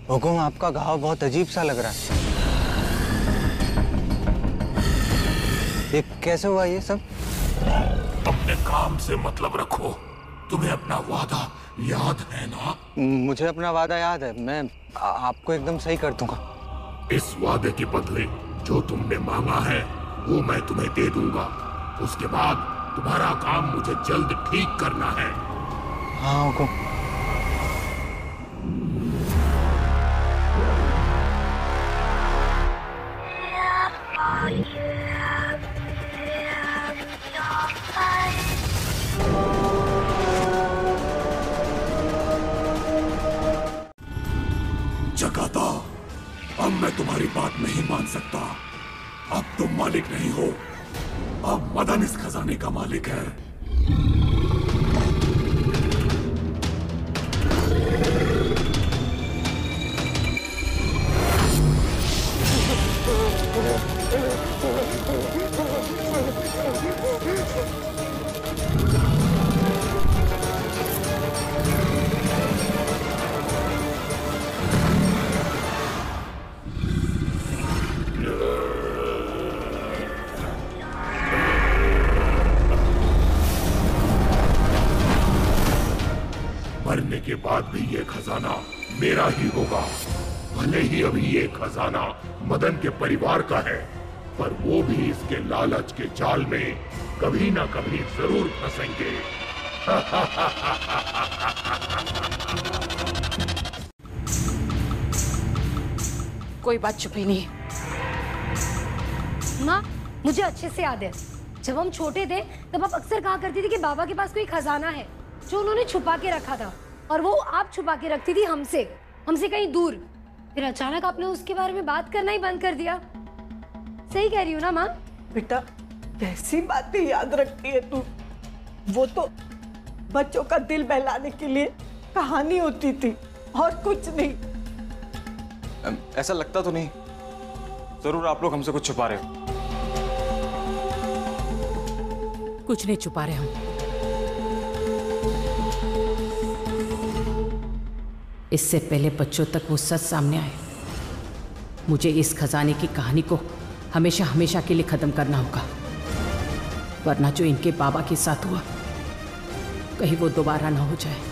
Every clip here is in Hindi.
हुकुम, आपका घाव बहुत अजीब सा लग रहा है। ये कैसे हुआ ये सब? अपने काम से मतलब रखो। तुम्हें अपना वादा याद है ना? मुझे अपना वादा याद है। मैं आपको एकदम सही कर दूंगा। इस वादे के बदले जो तुमने मांगा है वो मैं तुम्हें दे दूंगा। उसके बाद तुम्हारा काम मुझे जल्द ठीक करना है। हाँ हुकुम। जगाता, अब मैं तुम्हारी बात नहीं मान सकता। अब तुम मालिक नहीं हो, अब मदन इस खजाने का मालिक है। मरने के बाद भी ये खजाना मेरा ही होगा। भले ही अभी ये खजाना मदन के परिवार का है, पर वो भी इसके लालच के जाल में कभी ना कभी जरूर फंसेंगे। कोई बात छुपी नहीं। माँ, मुझे अच्छे से याद है, जब हम छोटे थे तब आप अक्सर कहा करती थी कि बाबा के पास कोई खजाना है जो उन्होंने छुपा के रखा था, और वो आप छुपा के रखती थी हमसे कहीं दूर। फिर अचानक आपने उसके बारे में बात करना ही बंद कर दिया। सही कह रही हूँ ना माँ? बेटा, कैसी बातें याद रखती है तू। वो तो बच्चों का दिल बहलाने के लिए कहानी होती थी और कुछ नहीं। ऐसा लगता तो नहीं, जरूर आप लोग हमसे कुछ छुपा रहे हो। कुछ नहीं छुपा रहे हम। इससे पहले बच्चों तक वो सच सामने आए, मुझे इस खजाने की कहानी को हमेशा हमेशा के लिए खत्म करना होगा, वरना जो इनके बाबा के साथ हुआ कहीं वो दोबारा ना हो जाए।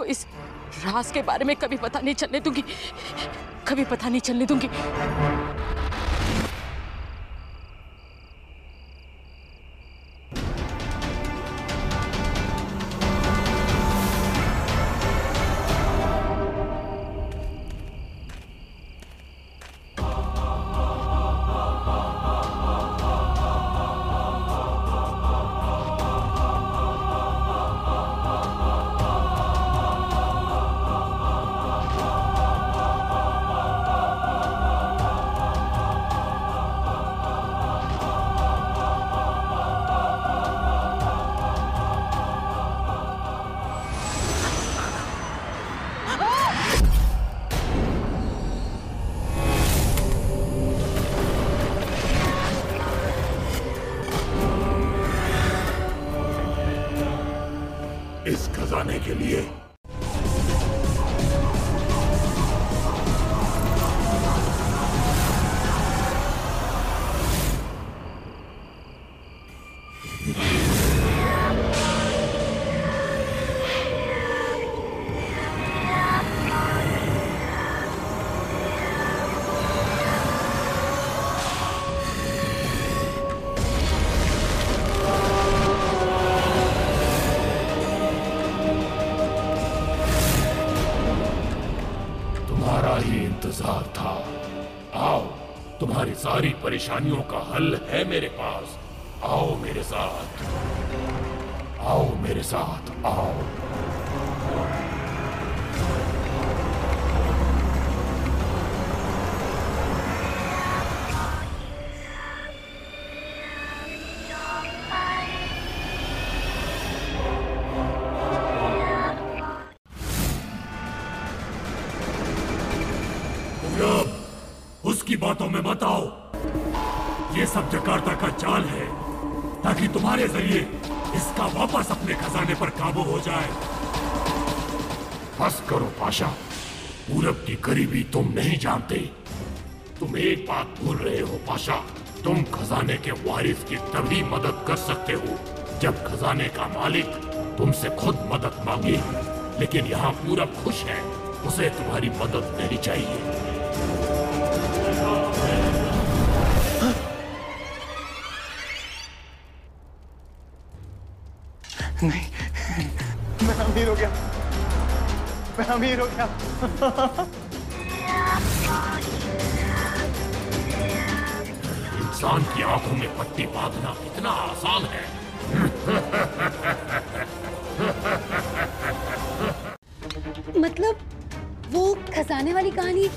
इस राज के बारे में कभी पता नहीं चलने दूंगी, कभी पता नहीं चलने दूंगी। इस खजाने के लिए तुम्हारी सारी परेशानियों का हल है मेरे पास। आओ मेरे साथ, आओ मेरे साथ, आओ। उसकी बातों में मत आओ। ये सब जकार्ता का चाल है ताकि तुम्हारे जरिए इसका वापस अपने खजाने पर काबू हो जाए। बस करो पाशा, पूरब की गरीबी तुम नहीं जानते। तुम एक बात भूल रहे हो पाशा, तुम खजाने के वारिस की तभी मदद कर सकते हो जब खजाने का मालिक तुमसे खुद मदद मांगे। लेकिन यहाँ पूरब खुश है, उसे तुम्हारी मदद नहीं चाहिए। नहीं, मैं अमीर हो गया, मैं अमीर हो गया। इंसान की आंखों में पट्टी बांधना इतना आसान है। मतलब वो खजाने वाली कहानी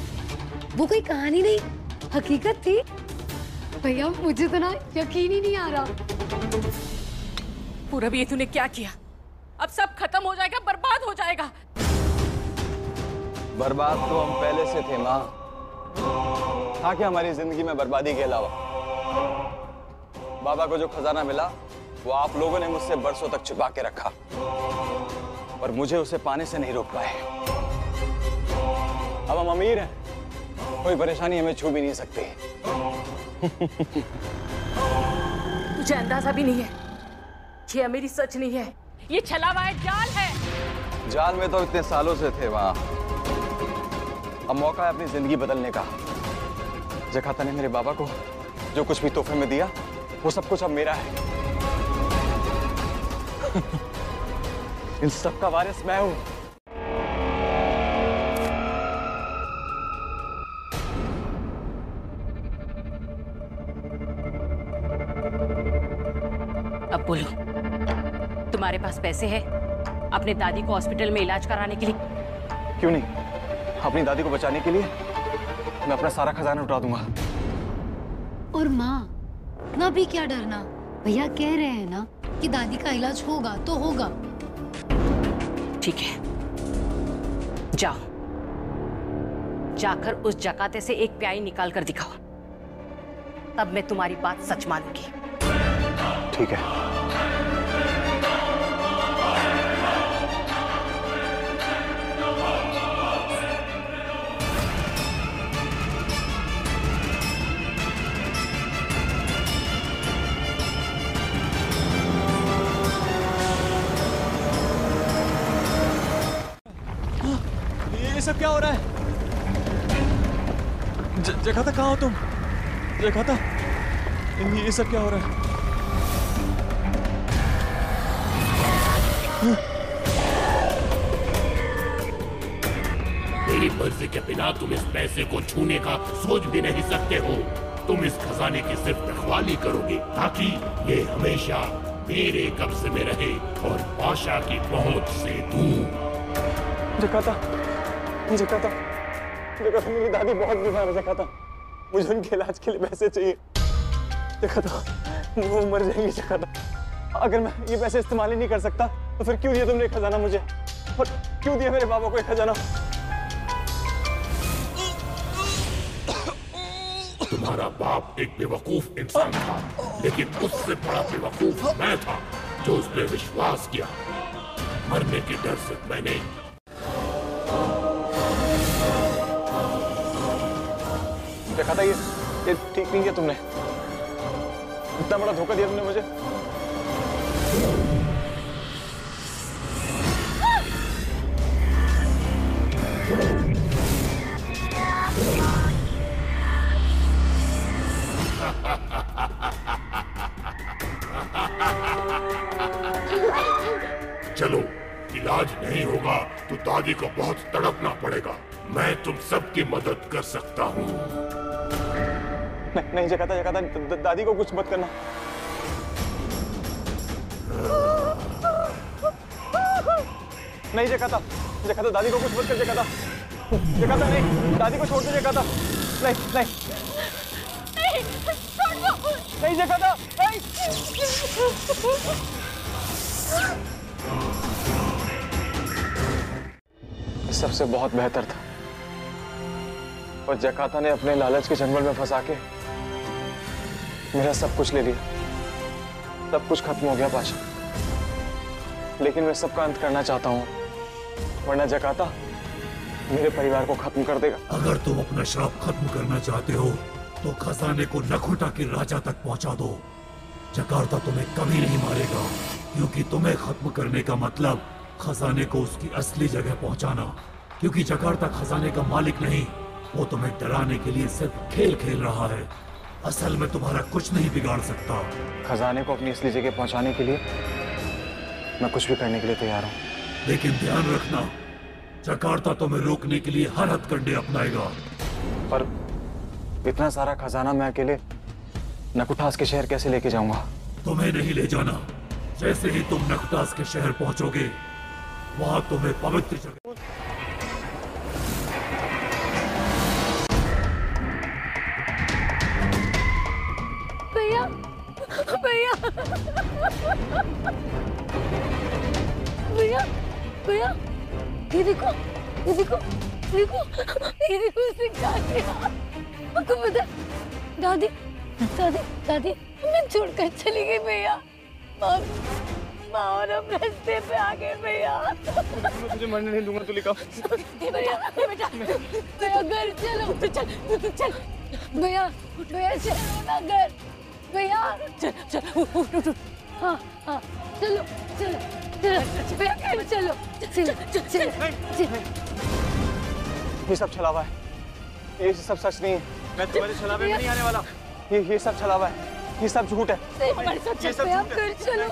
वो कोई कहानी नहीं, हकीकत थी। भैया मुझे तो ना यकीन ही नहीं आ रहा। पूरब, ये तूने क्या किया? अब सब खत्म हो जाएगा, बर्बाद हो जाएगा। बर्बाद तो हम पहले से थे माँ। था कि हमारी जिंदगी में बर्बादी के अलावा। बाबा को जो खजाना मिला वो आप लोगों ने मुझसे बरसों तक छुपा के रखा, और मुझे उसे पाने से नहीं रोक पाए। अब हम अमीर हैं, कोई परेशानी हमें छू भी नहीं सकती। तुझे अंदाजा भी नहीं है, ये अमीरी सच नहीं है, ये छला हुआ जाल है। जाल में तो इतने सालों से थे वहां। अब मौका है अपनी जिंदगी बदलने का। जकार्ता ने मेरे बाबा को जो कुछ भी तोहफे में दिया वो सब कुछ अब मेरा है। इन सब का वारिस मैं हूं। अब बोलो, तुम्हारे पास पैसे हैं अपने दादी को हॉस्पिटल में इलाज कराने के लिए? क्यों नहीं, अपनी दादी को बचाने के लिए मैं अपना सारा खजाना उठा दूंगा। और माँ, ना भी क्या डरना, भैया कह रहे हैं ना कि दादी का इलाज होगा तो होगा। ठीक है, जाओ, जाकर उस जकाते से एक प्याई निकाल कर दिखाओ, तब मैं तुम्हारी बात सच मानूंगी। ठीक है। ये सब क्या हो रहा है? जकार्ता, कहाँ हो तुम? जकार्ता, ये सब क्या हो रहा है? मेरी मर्जी के बिना तुम इस पैसे को छूने का सोच भी नहीं सकते हो। तुम इस खजाने की सिर्फ रखवाली करोगे ताकि ये हमेशा मेरे कब्जे में रहे और पाशा की पहुंच से दूर। जकार्ता, जकार्ता, जकार्ता, मेरी दादी बहुत बीमार है। जकार्ता, मुझे उनके इलाज के लिए पैसे चाहिए। जकार्ता, वो मर जाएंगी। जकार्ता, अगर मैं ये पैसे इस्तेमाल ही नहीं कर सकता तो फिर क्यों दिया तुमने खजाना मुझे, और क्यों दिया मेरे बाबा को एक खजाना? तुम्हारा बाप एक बेवकूफ इंसान था, लेकिन उससे बड़ा बेवकूफ मैं था जो उस पर विश्वास किया। मरने के डर से मैंने जकार्ता, ये ठीक नहीं किया तुमने। इतना बड़ा धोखा दिया तुमने मुझे। चलो, इलाज नहीं होगा तो दादी को बहुत तड़पना पड़ेगा। मैं तुम सबकी मदद कर सकता हूँ। नहीं जकाता, दादी को कुछ मत करना। नहीं जकाता, दादी को कुछ मत कर जकाता। नहीं, दादी को छोड़ दे जकाता। नहीं जकाता, नहीं। सबसे बहुत बेहतर था, और जकाता ने अपने लालच के जंगल में फंसा के मेरा सब कुछ ले लिया। सब कुछ खत्म हो गया पाशा, लेकिन मैं सबका अंत करना चाहता हूँ, वरना जकाता मेरे परिवार को खत्म कर देगा। अगर तुम अपना श्राप खत्म करना चाहते हो तो खजाने को नखुटा के राजा तक पहुंचा दो। जकार्ता तुम्हें कभी नहीं मारेगा, क्योंकि तुम्हें खत्म करने का मतलब खजाने को उसकी असली जगह पहुंचाना। क्योंकि जकार्ता खजाने का मालिक नहीं, वो तुम्हें डराने के लिए सिर्फ खेल खेल रहा है। असल में तुम्हारा कुछ नहीं बिगाड़ सकता। खजाने को अपनी असली जगह पहुंचाने के लिए मैं कुछ भी करने के लिए तैयार हूँ। लेकिन ध्यान रखना, जकार्ता तुम्हें रोकने के लिए हर हथकंडे अपनाएगा। पर इतना सारा खजाना मैं अकेले नकुटास के शहर कैसे लेके जाऊंगा? तुम्हें नहीं ले जाना। जैसे ही तुम नकुटास के शहर पहुंचोगे, वहां तुम्हें पवित्र जगह भैया भैया भैया भैया, ये देखो ये देखो देखो, ये देखो उसने क्या किया। आपको पता, दादी दादी दादी हमें छोड़कर चली गई भैया। माँ और हम रास्ते पे आ गए भैया। मैं तुझे मरने नहीं दूंगा तुलिका। भैया बेटा, भैया घर चलो। तू चल भैया, भैया चलो ना घर। भैया चल। हाँ चलो भैया, घर चलो। चल। ये सब छलावा है, ये सब सच नहीं है। मैं तुम्हारे छलावे में नहीं आने वाला। ये सब छलावा है, ये सब झूठ है। ये सब भैया घर चलो।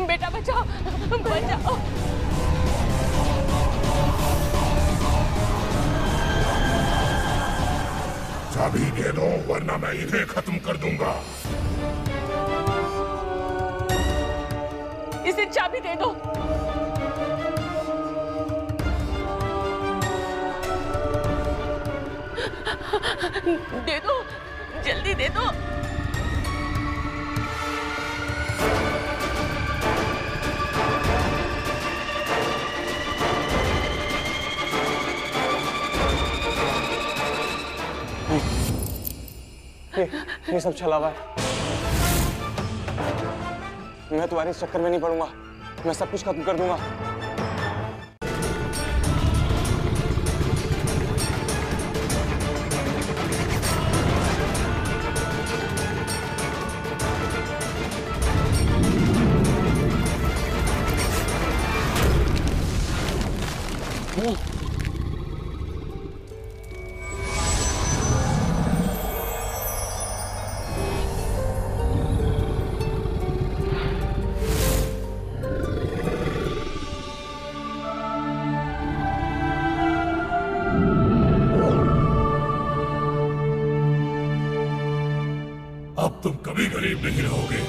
बेटा बचाओ बचाओ। चाबी दे दो, वरना मैं इन्हें खत्म कर दूंगा। इसे चाबी दे दो। दे दो, जल्दी दे दो। ये सब छलावा है। मैं तुम्हारे इस चक्कर में नहीं पड़ूंगा, मैं सब कुछ खत्म कर दूंगा। अब तुम कभी गरीब नहीं रहोगे।